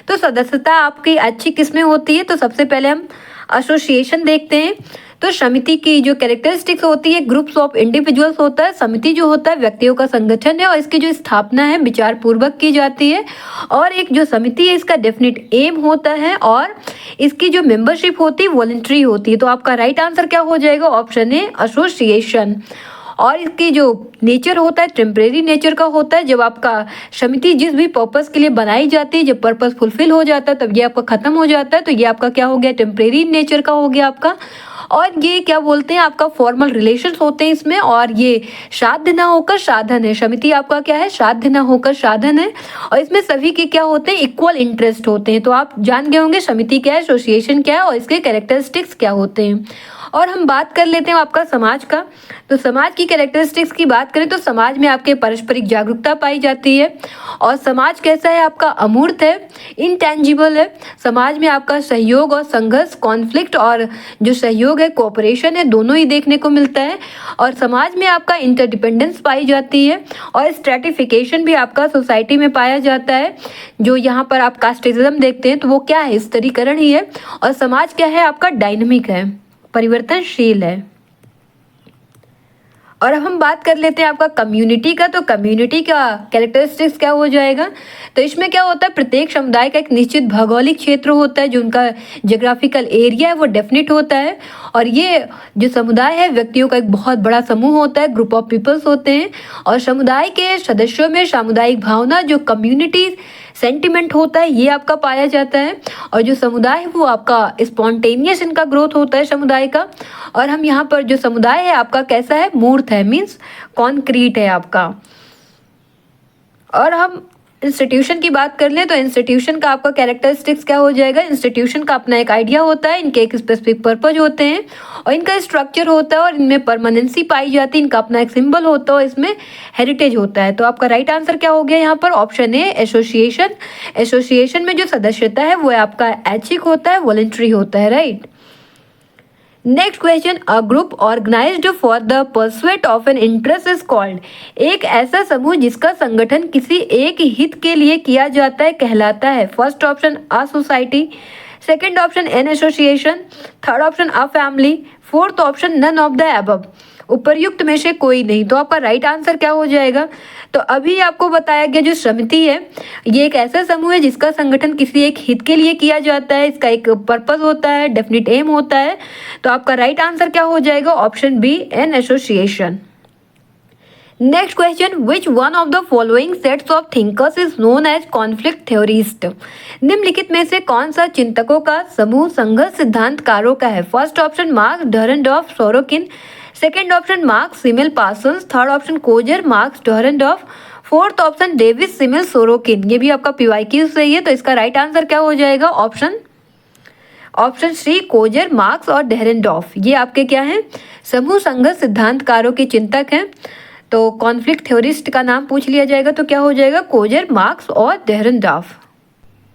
तो सदस्यता आपकी अच्छी किसमें होती है? तो सबसे पहले हम एसोसिएशन देखते हैं। तो समिति की जो कैरेक्टरिस्टिक्स होती है, ग्रुप्स ऑफ इंडिविजुअल्स होता है। समिति जो होता है व्यक्तियों का संगठन है, और इसकी जो स्थापना है विचार पूर्वक की जाती है। और एक जो समिति है इसका डेफिनेट एम होता है, और इसकी जो मेंबरशिप होती है वॉलंटरी होती है। तो आपका राइट आंसर क्या हो जाएगा? ऑप्शन ए एसोसिएशन। और इसकी जो नेचर होता है टेम्परेरी नेचर का होता है। जब आपका समिति जिस भी पर्पस के लिए बनाई जाती है, जब पर्पस फुलफिल हो जाता है तब ये आपका खत्म हो जाता है। तो ये आपका क्या हो गया? टेम्परेरी नेचर का हो गया आपका। और ये क्या बोलते हैं, आपका फॉर्मल रिलेशंस होते हैं इसमें, और ये साध्य ना होकर साधन है। समिति आपका क्या है, साध्य ना होकर साधन है, और इसमें सभी के क्या होते हैं, इक्वल इंटरेस्ट होते हैं। तो आप जान गए होंगे समिति क्या है, एसोसिएशन क्या है, और इसके कैरेक्टरिस्टिक्स क्या होते हैं। और हम बात कर लेते हैं आपका समाज का। तो समाज की कैरेक्टरिस्टिक्स की बात करें तो समाज में आपके पारस्परिक जागरूकता पाई जाती है, और समाज कैसा है आपका, अमूर्त है, इनटेंजिबल है। समाज में आपका सहयोग और संघर्ष, कॉन्फ्लिक्ट और जो सहयोग है, कोऑपरेशन है, दोनों ही देखने को मिलता है। और समाज में आपका इंटरडिपेंडेंस पाई जाती है, और स्ट्रेटिफिकेशन भी आपका सोसाइटी में पाया जाता है। जो यहाँ पर आप कास्टिज्म देखते हैं तो वो क्या है, स्तरीकरण ही है। और समाज क्या है आपका, डायनामिक है, परिवर्तनशील है। और अब हम बात कर लेते हैं आपका कम्युनिटी का। तो कम्युनिटी का कैरेक्टरिस्टिक्स क्या हो जाएगा, तो इसमें क्या होता है, प्रत्येक समुदाय का एक निश्चित भौगोलिक क्षेत्र होता है, जो उनका जियोग्राफिकल एरिया है वो डेफिनेट होता है। और ये जो समुदाय है व्यक्तियों का एक बहुत बड़ा समूह होता है, ग्रुप ऑफ पीपल्स होते हैं। और समुदाय के सदस्यों में सामुदायिक भावना, जो कम्युनिटी सेंटिमेंट होता है, ये आपका पाया जाता है। और जो समुदाय है वो आपका स्पॉन्टेनियस इनका ग्रोथ होता है समुदाय का। और हम यहाँ पर जो समुदाय है आपका कैसा है, मूर्त है, मीन्स कॉन्क्रीट है आपका। और हम इंस्टीट्यूशन की बात कर लें तो इंस्टीट्यूशन का आपका कैरेक्टरिस्टिक्स क्या हो जाएगा, इंस्टीट्यूशन का अपना एक आइडिया होता है, इनके एक स्पेसिफिक पर्पज होते हैं, और इनका स्ट्रक्चर होता है, और इनमें परमानेंसी पाई जाती है, इनका अपना एक सिंबल होता है, और इसमें हेरिटेज होता है। तो आपका राइट आंसर क्या हो गया यहाँ पर, ऑप्शन ए, एसोसिएशन। एसोसिएशन में जो सदस्यता है वो आपका ऐच्छिक होता है, वॉलंटरी होता है, right. Next question, a group organized for the pursuit of an interest is called. एक ऐसा समूह जिसका संगठन किसी एक हित के लिए किया जाता है कहलाता है। First option a society, second option an association, third option a family, fourth option none of the above. उपर्युक्त में से कोई नहीं। तो आपका राइट आंसर क्या हो जाएगा, तो अभी आपको बताया गया जो समिति है ये एक ऐसा समूह है जिसका संगठन किसी एक हित के लिए किया जाता है, इसका एक पर्पस होता है, डेफिनेट एम होता है। तो आपका राइट आंसर क्या हो जाएगा, option B, an association. Next question, which one of the following sets of thinkers is known as conflict theorist. निम्नलिखित में से कौन सा चिंतकों का समूह संघर्ष सिद्धांतकारों का है। First option Marx, Dahrendorf, Sorokin, second option Marx, Simmel, Parsons, third option Coser, Marx, Dahrendorf, fourth option Davis, Simmel, Sorokin. ये भी आपका पीवाईक्यू से ही है, तो इसका राइट आंसर क्या हो जाएगा, ऑप्शन सी, कोजर, मार्क्स और डेरेंडॉर्फ। ये आपके क्या हैं, समूह संघर्ष सिद्धांतकारों के चिंतक हैं। तो कॉन्फ्लिक्ट थ्योरिस्ट का नाम पूछ लिया जाएगा तो क्या हो जाएगा, कोजर, मार्क्स और Dahrendorf.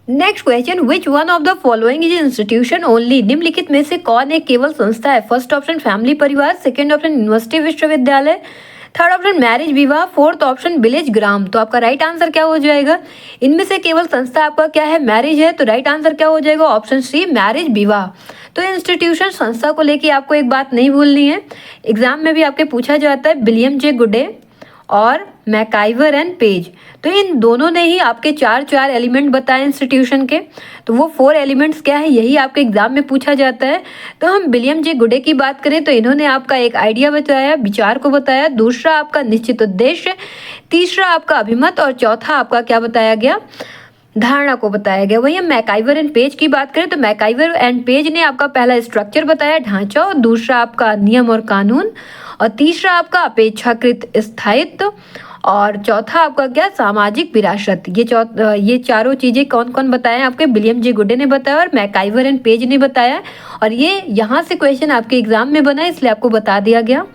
Next question, which one of the following is institution only. निम्नलिखित में से कौन एक केवल संस्था है। फर्स्ट ऑप्शन फैमिली, परिवार, सेकंड ऑप्शन यूनिवर्सिटी, विश्वविद्यालय, थर्ड ऑप्शन मैरिज, विवाह, फोर्थ ऑप्शन विलेज, ग्राम। तो आपका राइट आंसर क्या हो जाएगा, इनमें से केवल संस्था आपका क्या है, मैरिज है। तो राइट आंसर क्या हो जाएगा, ऑप्शन सी, मैरिज, विवाह। तो इंस्टीट्यूशन संस्था को लेके आपको एक बात नहीं भूलनी है, एग्जाम में भी आपके पूछा जाता है, विलियम जे गुडे और मैकाइवर एंड पेज। तो इन दोनों ने ही आपके चार एलिमेंट बताए इंस्टीट्यूशन के। तो वो 4 एलिमेंट्स क्या है, यही आपके एग्जाम में पूछा जाता है। तो हम विलियम जे गुडे की बात करें तो इन्होंने आपका एक आइडिया बताया, विचार को बताया, दूसरा आपका निश्चित उद्देश्य, तीसरा आपका अभिमत, और चौथा आपका क्या बताया गया, धारणा को बताया गया। वही हम मैकाइवर एंड पेज की बात करें तो मैकाइवर एंड पेज ने आपका पहला स्ट्रक्चर बताया, ढांचा, और दूसरा आपका नियम और कानून, और तीसरा आपका अपेक्षाकृत स्थायित्व, और चौथा आपका क्या, सामाजिक विरासत। ये चारों चीजें कौन कौन बताए आपके, विलियम जे गुडे ने बताया और मैकाइवर एंड पेज ने बताया। और ये यहाँ से क्वेश्चन आपके एग्जाम में बना, इसलिए आपको बता दिया गया।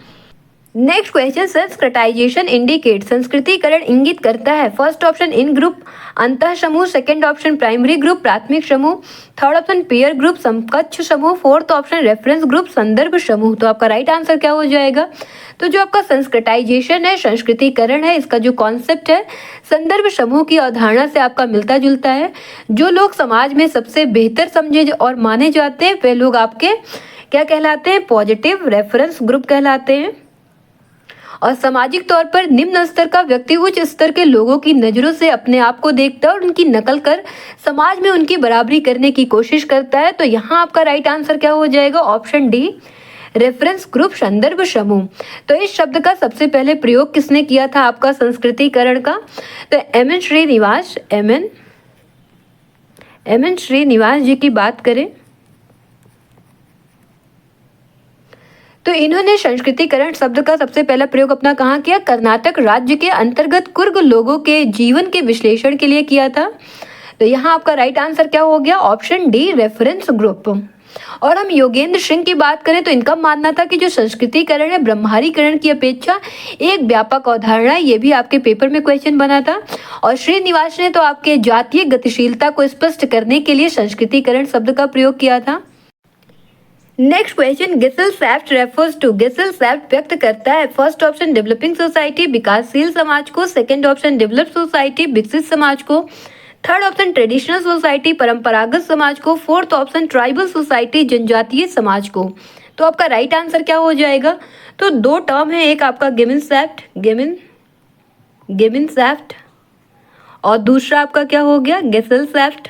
नेक्स्ट क्वेश्चन, संस्कृताइजेशन इंडिकेट, संस्कृतिकरण इंगित करता है। फर्स्ट ऑप्शन इन ग्रुप, अंतः समूह, सेकंड ऑप्शन प्राइमरी ग्रुप, प्राथमिक समूह, थर्ड ऑप्शन पेयर ग्रुप, समकक्ष समूह, फोर्थ ऑप्शन रेफरेंस ग्रुप, संदर्भ समूह। तो आपका राइट आंसर क्या हो जाएगा, तो जो आपका संस्कृताइजेशन है, संस्कृतिकरण है, इसका जो कॉन्सेप्ट है संदर्भ समूह की अवधारणा से आपका मिलता जुलता है। जो लोग समाज में सबसे बेहतर समझे और माने जाते हैं वे लोग आपके क्या कहलाते हैं, पॉजिटिव रेफरेंस ग्रुप कहलाते हैं। और सामाजिक तौर पर निम्न स्तर का व्यक्ति उच्च स्तर के लोगों की नजरों से अपने आप को देखता है और उनकी नकल कर समाज में उनकी बराबरी करने की कोशिश करता है। तो यहाँ आपका राइट आंसर क्या हो जाएगा, ऑप्शन डी, रेफरेंस ग्रुप, संदर्भ समूह। तो इस शब्द का सबसे पहले प्रयोग किसने किया था आपका संस्कृतिकरण का, तो एम एन श्रीनिवास जी की बात करें तो इन्होंने संस्कृतिकरण शब्द का सबसे पहला प्रयोग अपना कहाँ किया? कर्नाटक राज्य के अंतर्गत कुर्ग लोगों के जीवन के विश्लेषण के लिए किया था। तो यहाँ आपका राइट आंसर क्या हो गया? Option D, reference group. और हम योगेंद्र सिंह की बात करें तो इनका मानना था कि जो संस्कृतिकरण है ब्रह्मारीकरण की अपेक्षा एक व्यापक अवधारणा है। ये भी आपके पेपर में क्वेश्चन बना था। और श्रीनिवास ने तो आपके जातीय गतिशीलता को स्पष्ट करने के लिए संस्कृतिकरण शब्द का प्रयोग किया था। Next question, Gesellschaft refers to. Gesellschaft व्यक्त करता है फर्स्ट ऑप्शन डेवलपिंग सोसाइटी, विकासशील समाज को, सेकंड ऑप्शन डेवलप्ड सोसाइटी, विकसित समाज को, थर्ड ऑप्शन ट्रेडिशनल सोसाइटी, परंपरागत समाज को, फोर्थ ऑप्शन ट्राइबल सोसाइटी, जनजातीय समाज को। तो आपका राइट आंसर क्या हो जाएगा? तो दो टर्म है, एक आपका गिमिनसेफ्ट और दूसरा आपका क्या हो गया? गिसेलसेफ्ट।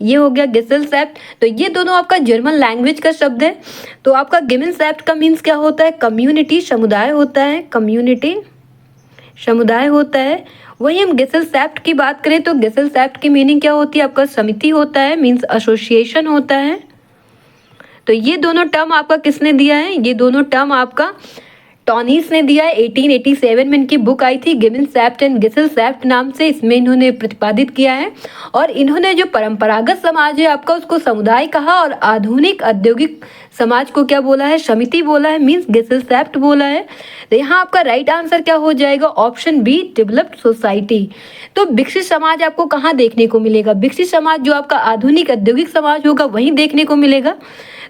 ये हो गया गिसेलसेफ्ट। तो ये दोनों आपका जर्मन लैंग्वेज का शब्द है। तो आपका गिमिनसेफ्ट का मीन्स क्या होता है? कम्युनिटी, समुदाय होता है, कम्युनिटी समुदाय होता है। वही हम गिसेलसेफ्ट की बात करें तो गिसेलसेफ्ट की मीनिंग क्या होती है? आपका समिति होता है, मीन्स एसोसिएशन होता है। तो ये दोनों टर्म आपका किसने दिया है? ये दोनों टर्म आपका टॉनीस ने दिया है। 1887 में इनकी बुक आई थी गिमिनसेफ्ट एंड गिसेलसेफ्ट नाम से, इसमें इन्होंने प्रतिपादित किया है। और इन्होंने जो परंपरागत समाज है आपका उसको समुदाय कहा और आधुनिक औद्योगिक समाज को क्या बोला है? समिति बोला है, मीन्स गिसेलसेफ्ट बोला है। तो यहाँ आपका राइट आंसर क्या हो जाएगा? Option B, developed society. तो विकसित समाज आपको कहाँ देखने को मिलेगा? विकसित समाज जो आपका आधुनिक औद्योगिक समाज होगा वहीं देखने को मिलेगा।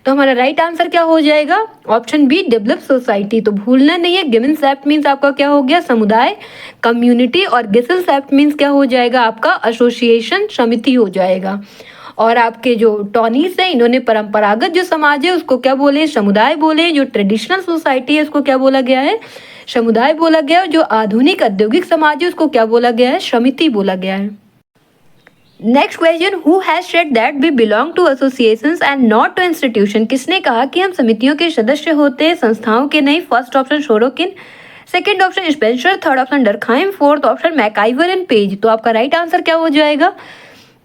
तो हमारा राइट आंसर क्या हो जाएगा? Option B, developed society. तो भूलना नहीं है, गिमिनसेफ्ट मीन्स आपका क्या हो गया? समुदाय, कम्युनिटी, और गिसेलसेफ्ट मीन्स क्या हो जाएगा? आपका एसोसिएशन, समिति हो जाएगा। और आपके जो टॉनीस है इन्होंने परंपरागत जो समाज है उसको क्या बोले? समुदाय बोले। जो ट्रेडिशनल सोसाइटी है उसको क्या बोला गया है? समुदाय बोला गया है। जो आधुनिक औद्योगिक समाज है उसको क्या बोला गया है? समिति बोला गया है। Next question, who has said that we belong to associations and not to institution. किसने कहा कि हम समितियों के सदस्य होते हैं, संस्थाओं के नहीं? First option Sorokin, second option Spencer, third option Durkheim, fourth option MacIver and Page. तो आपका राइट आंसर क्या हो जाएगा?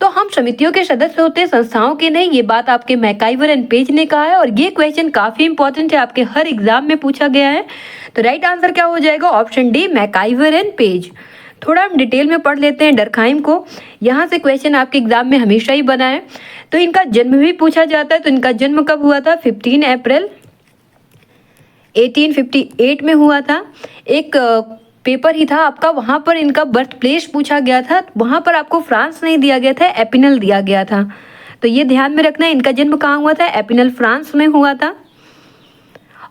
तो हम समितियों के सदस्य होते हैं, संस्थाओं के नहीं। ये बात आपके मैकाइवर एंड पेज ने कहा है और ये क्वेश्चन काफी इंपॉर्टेंट है, आपके हर एग्जाम में पूछा गया है। तो राइट आंसर क्या हो जाएगा? Option D, MacIver and page. थोड़ा हम डिटेल में पढ़ लेते हैं डरखाइम को। यहाँ से क्वेश्चन आपके एग्जाम में हमेशा ही बना है। तो इनका जन्म भी पूछा जाता है। तो इनका जन्म कब हुआ था? 15 अप्रैल 1858 में हुआ था। एक पेपर ही था आपका, वहाँ पर इनका बर्थ प्लेस पूछा गया था। वहाँ पर आपको फ्रांस नहीं दिया गया था, एपिनल दिया गया था। तो ये ध्यान में रखना है, इनका जन्म कहाँ हुआ था? एपिनल, फ्रांस में हुआ था।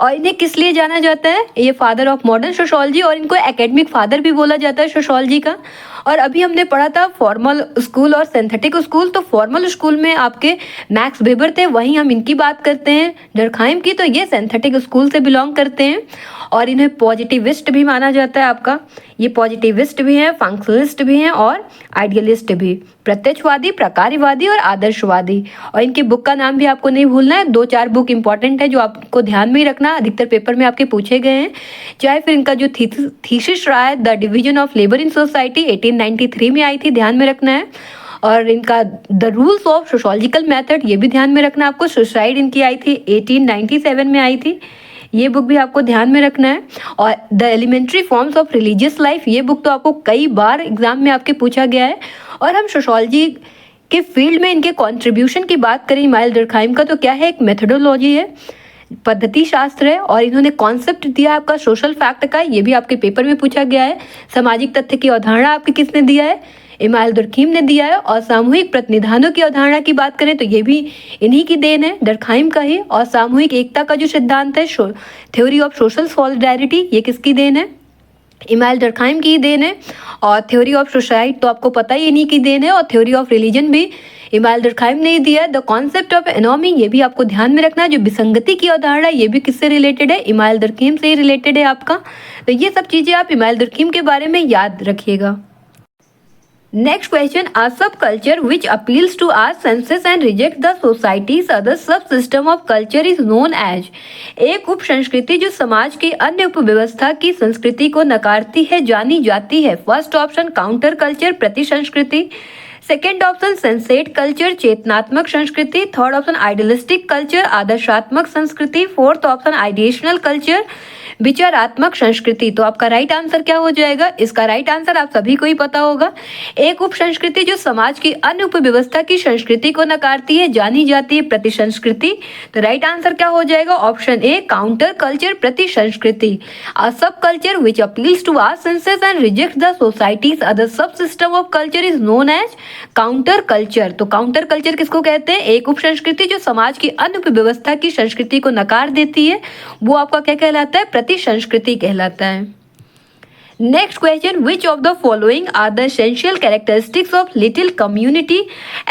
और इन्हें किस लिए जाना जाता है? ये फादर ऑफ मॉडर्न सोशोलॉजी, और इनको एकेडमिक फादर भी बोला जाता है सोशोलॉजी का। और अभी हमने पढ़ा था फॉर्मल स्कूल और सिंथेटिक स्कूल। तो फॉर्मल स्कूल में आपके मैक्स वेबर थे, वहीं हम इनकी बात करते हैं डरखाइम की। तो ये सिंथेटिक स्कूल से बिलोंग करते हैं और इन्हें पॉजिटिविस्ट भी माना जाता है आपका। ये पॉजिटिविस्ट भी हैं, फंक्शनलिस्ट भी हैं और आइडियलिस्ट भी, प्रत्यक्षवादी, प्रकार्यवादी और आदर्शवादी। और इनकी बुक का नाम भी आपको नहीं भूलना है। 2-4 बुक इंपॉर्टेंट है जो आपको ध्यान में ही रखना, अधिकतर पेपर में आपके पूछे गए हैं। चाहे फिर इनका जो थीसिस रहा है, the division of labour in society, 1893 में आई थी, ध्यान में रखना है। और इनका the rules of sociological method, ये भी ध्यान में रखना आपको। सुसाइड इनकी आई थी 1897 में आई थी, ये बुक भी आपको ध्यान में रखना है। और the elementary forms of religious life, ये बुक तो आपको कई बार एग्जाम में आपके पूछा गया है। और हम सोशोलॉजी के फील्ड में इनके कंट्रीब्यूशन की बात करें इमाइल डरखाइम का, तो क्या है? एक मेथोडोलॉजी है, पद्धति शास्त्र है। और इन्होंने कॉन्सेप्ट दिया है आपका सोशल फैक्ट का, ये भी आपके पेपर में पूछा गया है। सामाजिक तथ्य की अवधारणा आपकी किसने दिया है? इमाइल डरखाइम ने दिया है। और सामूहिक प्रतिनिधानों की अवधारणा की बात करें तो ये भी इन्हीं की देन है, डरखाइम का ही। और सामूहिक एकता का जो सिद्धांत है, थ्योरी ऑफ सोशल सॉलिडारिटी, ये किसकी देन है? इमाइल डरखाइम की देन है। और थ्योरी ऑफ सोसाइटी तो आपको पता ही इन्हीं की देन है। और थ्योरी ऑफ रिलीजन भी इमाइल डरखाइम ने दिया है। द कॉन्सेप्ट ऑफ एनोमी, ये भी आपको ध्यान में रखना है। जो विसंगति की अवधारणा, ये भी किससे रिलेटेड है? इमाइल डरखाइम से ही रिलेटेड है आपका। तो ये सब चीजें आप इमाइल डरखाइम के बारे में याद रखिएगा। Next question, a subculture which appeals to our senses and reject the society's other subsystem of culture is known as। एक उप संस्कृति जो समाज की अन्य उपव्यवस्था की संस्कृति को नकारती है, जानी जाती है। फर्स्ट ऑप्शन काउंटर कल्चर, प्रति संस्कृति, सेकेंड ऑप्शन सनसेट कल्चर, चेतनात्मक संस्कृति। थर्ड ऑप्शन आइडियलिस्टिक कल्चर, आदर्शात्मक संस्कृति। फोर्थ ऑप्शन आइडिएशनल कल्चर, विचारात्मक संस्कृति। तो आपका राइट आंसर क्या हो जाएगा? इसका राइट आंसर आप सभी को ही पता होगा। एक उप संस्कृति जो समाज की अन्य उपव्यवस्था की संस्कृति को नकारती है, जानी जाती है प्रति संस्कृति। तो राइट आंसर क्या हो जाएगा? ऑप्शन ए, काउंटर कल्चर, प्रति संस्कृति। A sub culture which appeals to our senses and reject the societies other sub system of culture is known as counter culture. तो काउंटर कल्चर किसको कहते हैं? एक उप संस्कृति जो समाज की अन्य उपव्यवस्था की संस्कृति को नकार देती है, वो आपका क्या कहलाता है? प्रति संस्कृति कहलाता है। Next question, which of the following are the essential characteristics of little community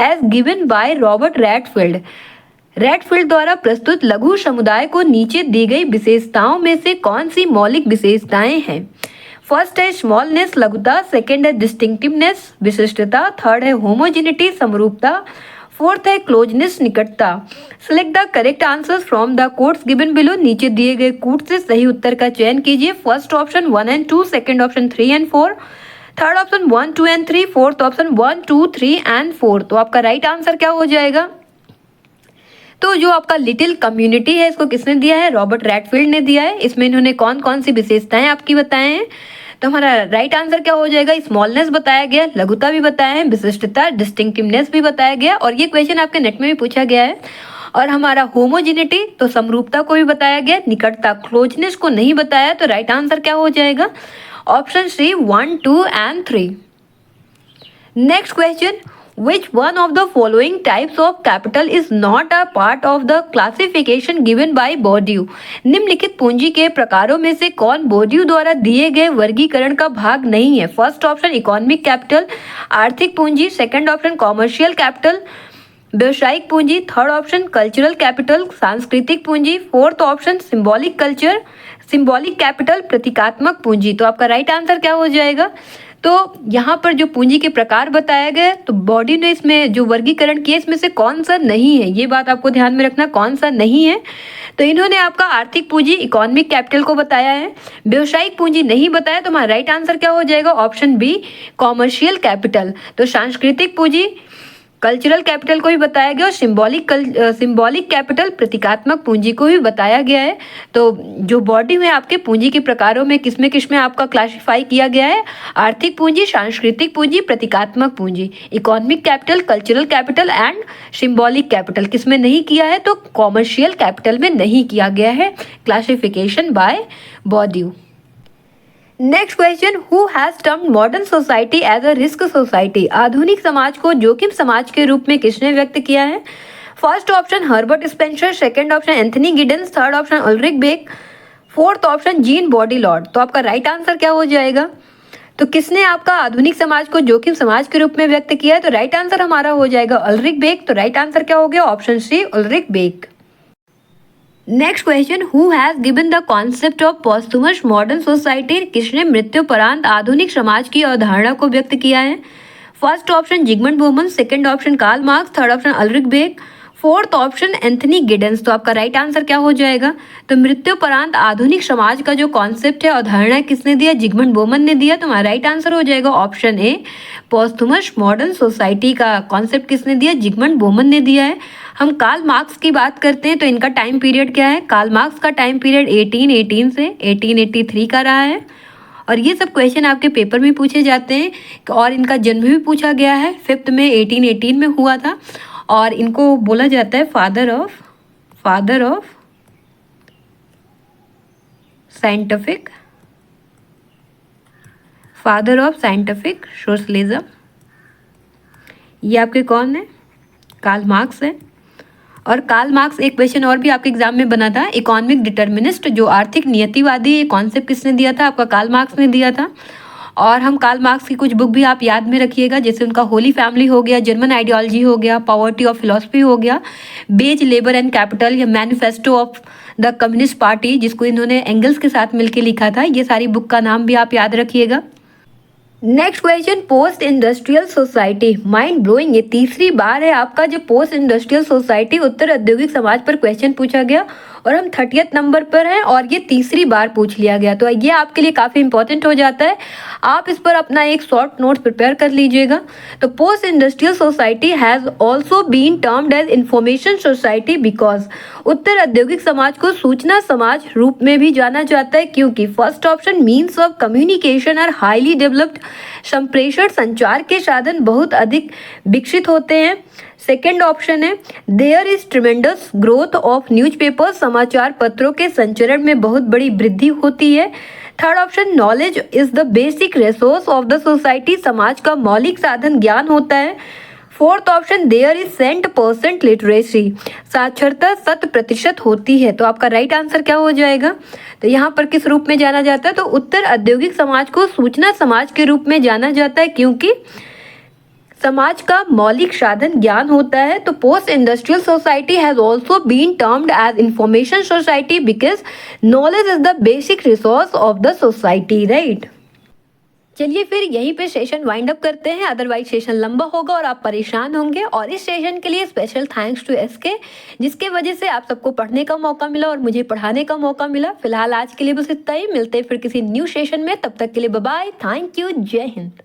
as given by Robert Redfield. Redfield द्वारा प्रस्तुत लघु समुदाय को नीचे दी गई विशेषताओं में से कौन सी मौलिक विशेषताएं हैं? फर्स्ट है स्मॉलनेस, लघुता। सेकेंड है डिस्टिंक्टिवनेस, विशिष्टता। थर्ड है होमोजेनिटी, समरूपता। फोर्थ है क्लोजनेस, निकटता। Select the correct answers from the quotes given below. नीचे दिए गए कोट से सही उत्तर का चयन कीजिए। First option 1 and 2, second option 3 and 4, third option 1, 2 and 3, fourth option 1, 2, 3 and 4। तो आपका राइट आंसर क्या हो जाएगा? तो जो आपका लिटिल कम्युनिटी है, इसको किसने दिया है? रॉबर्ट रैडफील्ड ने दिया है। इसमें इन्होंने कौन कौन सी विशेषताएं आपकी बताए हैं? तो हमारा राइट आंसर क्या हो जाएगा? स्मॉलनेस बताया गया, लघुता भी बताया है, विशिष्टता, डिस्टिंक्टिवनेस भी बताया गया, और ये क्वेश्चन आपके नेट में भी पूछा गया है। और हमारा होमोजेनिटी, तो समरूपता को भी बताया गया, निकटता, क्लोजनेस को नहीं बताया। तो राइट आंसर क्या हो जाएगा? Option C, 1, 2 and 3। Next question, which one of the following types of capital is not a part of the classification given by Bourdieu? निम्नलिखित पूंजी के प्रकारों में से कौन बोर्डियू द्वारा दिए गए वर्गीकरण का भाग नहीं है? फर्स्ट ऑप्शन इकोनॉमिक कैपिटल, आर्थिक पूंजी। सेकंड ऑप्शन कॉमर्शियल कैपिटल, व्यवसायिक पूंजी। थर्ड ऑप्शन कल्चरल कैपिटल, सांस्कृतिक पूंजी। फोर्थ ऑप्शन सिंबॉलिक कैपिटल, प्रतीकात्मक पूंजी। तो आपका राइट आंसर क्या हो जाएगा? तो यहाँ पर जो पूंजी के प्रकार बताया गया, तो बॉडी ने इसमें जो वर्गीकरण किया, इसमें से कौन सा नहीं है, ये बात आपको ध्यान में रखना, कौन सा नहीं है। तो इन्होंने आपका आर्थिक पूंजी, इकोनॉमिक कैपिटल को बताया है, व्यवसायिक पूंजी नहीं बताया। तो हमारा राइट आंसर क्या हो जाएगा? Option B, commercial capital. तो सांस्कृतिक पूंजी, कल्चरल कैपिटल को भी बताया गया, और सिंबॉलिक कैपिटल, प्रतीकात्मक पूंजी को भी बताया गया है। तो जो बॉडी में आपके पूंजी के प्रकारों में किसमें आपका क्लासिफाई किया गया है? आर्थिक पूंजी, सांस्कृतिक पूंजी, प्रतीकात्मक पूंजी, economic capital, cultural capital and symbolic capital. किसमें नहीं किया है? तो कॉमर्शियल कैपिटल में नहीं किया गया है classification by Bourdieu. Next question, who has termed modern society as a risk society? आधुनिक समाज को जोखिम समाज के रूप में किसने व्यक्त किया है? First option Herbert Spencer, second option Anthony Giddens, third option Ulrich Beck, fourth option Jean Baudrillard. तो आपका राइट आंसर क्या हो जाएगा? तो किसने आपका आधुनिक समाज को जोखिम समाज के रूप में व्यक्त किया है? तो राइट आंसर हमारा हो जाएगा उल्रिक बेक। तो राइट आंसर क्या हो गया? Option C, Ulrich Beck. Next question, who has given the concept of posthumous modern society? किसने मृत्युपरांत आधुनिक समाज की अवधारणा को व्यक्त किया है? First option Zygmunt Bauman, second option Karl Marx, third option Ulrich Beck, fourth option Anthony Giddens. तो आपका राइट आंसर क्या हो जाएगा? तो मृत्युपरांत आधुनिक समाज का जो कॉन्सेप्ट है, अवधारणा किसने दिया? जिगमंड बोमन ने दिया। तो हमारा राइट आंसर हो जाएगा ऑप्शन ए, पॉस्थुमस मॉडर्न सोसाइटी का कॉन्सेप्ट किसने दिया? जिगमंड बोमन ने दिया है। हम कार्ल मार्क्स की बात करते हैं, तो इनका टाइम पीरियड क्या है? कार्ल मार्क्स का टाइम पीरियड 1818 से 1883 का रहा है। और ये सब क्वेश्चन आपके पेपर में पूछे जाते हैं, और इनका जन्म भी पूछा गया है, 5 मई 1818 में हुआ था। और इनको बोला जाता है फादर ऑफ साइंटिफिक सोशलिज्म। ये आपके कौन है? कार्ल मार्क्स है। और कार्ल मार्क्स, एक क्वेश्चन और भी आपके एग्जाम में बना था, इकोनॉमिक डिटर्मिनिस्ट, जो आर्थिक नियतिवादी, ये कॉन्सेप्ट किसने दिया था? आपका कार्ल मार्क्स ने दिया था। और हम कार्ल मार्क्स की कुछ बुक भी आप याद में रखिएगा, जैसे उनका होली फैमिली हो गया, जर्मन आइडियोलॉजी हो गया, पॉवर्टी ऑफ फिलोसफी हो गया, बेज लेबर एंड कैपिटल, या manifesto of the communist party, जिसको इन्होंने एंगल्स के साथ मिलकर लिखा था। ये सारी बुक का नाम भी आप याद रखिएगा। Next question, post industrial society, mind blowing. ये तीसरी बार है आपका जो पोस्ट इंडस्ट्रियल सोसाइटी, उत्तर औद्योगिक समाज पर क्वेश्चन पूछा गया। और हम 30th नंबर पर हैं और ये तीसरी बार पूछ लिया गया, तो ये आपके लिए काफ़ी इंपॉर्टेंट हो जाता है। आप इस पर अपना एक शॉर्ट नोट प्रिपेयर कर लीजिएगा। तो post industrial society has also been termed as information society because उत्तर औद्योगिक समाज को सूचना समाज रूप में भी जाना जाता है क्योंकि first option means of communication are highly developed, संप्रेषण संचार के साधन बहुत अधिक विकसित होते हैं। सेकेंड ऑप्शन है there is tremendous growth of newspaper, समाचार पत्रों के संचरण में बहुत बड़ी वृद्धि होती है। Third option knowledge is the basic resource of the society, समाज का मौलिक साधन ज्ञान होता है। Fourth option there is 100% literacy, साक्षरता 100% होती है। तो आपका राइट आंसर क्या हो जाएगा? तो यहाँ पर किस रूप में जाना जाता है? तो उत्तर औद्योगिक समाज को सूचना समाज के रूप में जाना जाता है क्योंकि समाज का मौलिक साधन ज्ञान होता है। तो post industrial society has also been termed as information society because knowledge is the basic resource of the society, right. चलिए फिर यहीं पे सेशन वाइंड अप करते हैं, अदरवाइज सेशन लंबा होगा और आप परेशान होंगे। और इस सेशन के लिए स्पेशल थैंक्स टू एसके, जिसके वजह से आप सबको पढ़ने का मौका मिला और मुझे पढ़ाने का मौका मिला। फिलहाल आज के लिए बस इतना ही, मिलते हैं फिर किसी न्यू सेशन में, तब तक के लिए बाय बाय, थैंक यू, जय हिंद।